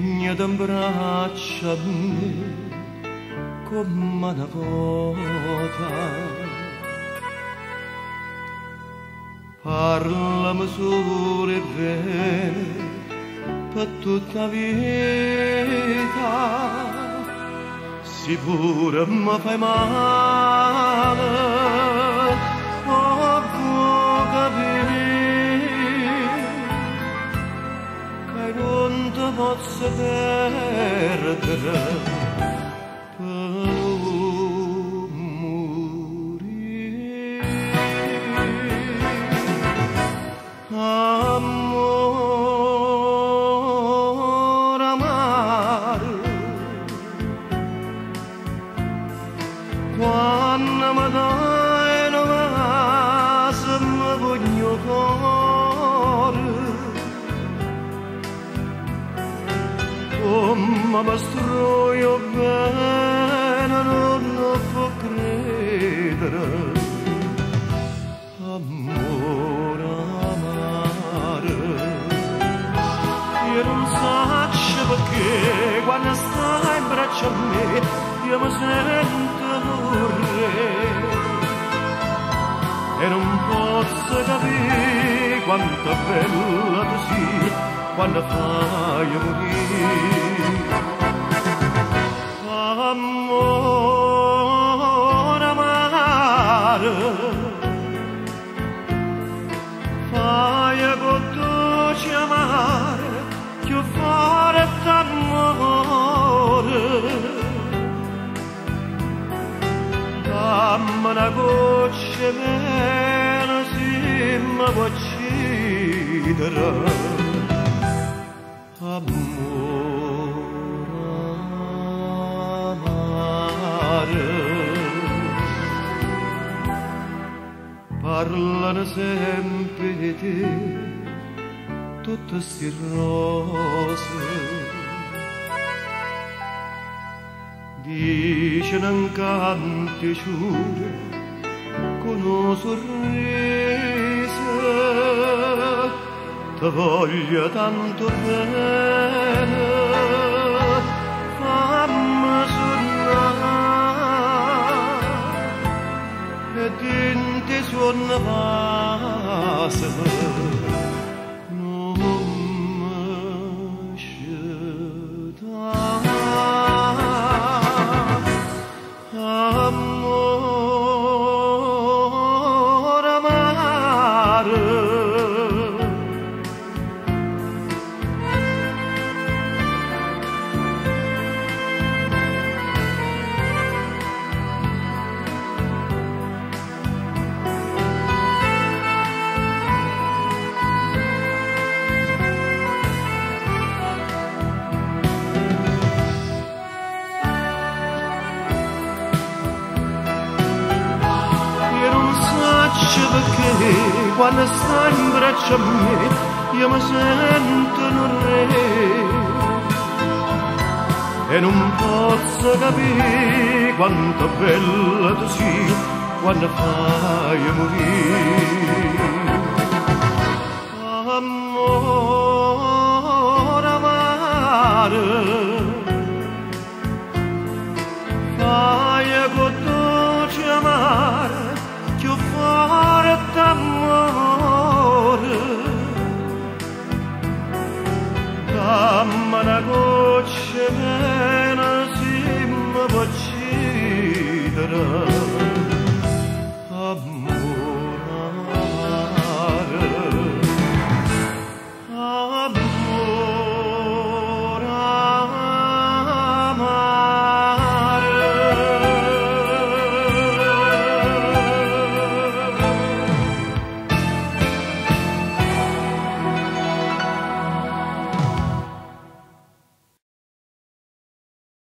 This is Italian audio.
Vigna d'abbraccia a me come una volta. Parlami solo e bene per tutta vita, sicuro mi fai male, ho capire che non ti posso perdere. Amore amaro, quando mi dai una vasa mi voglio cuore, come mastro io bene non può credere. Amore amaro, io non so perché quando stai in braccio a me io mi sento morire e non posso capire quanto bella tu sia quando fai morire. Amore amaro, fai con dolce amare più forte amore. Dammi una goccia meno se mi può uccidere. Amore amaro, parlano sempre di te tutte sti rose, dicono un canto ciure con un sorriso, ti voglio tanto bene, fammi suonare e dinti suona passa. Amore amaro, perché quando stai in braccio a me io mi sento un re e non posso capire quanto bella tu sei quando fai morire. Amore amaro, fai con dolce amare più forte amore. Dammi una goccia meno se mi può uccidere.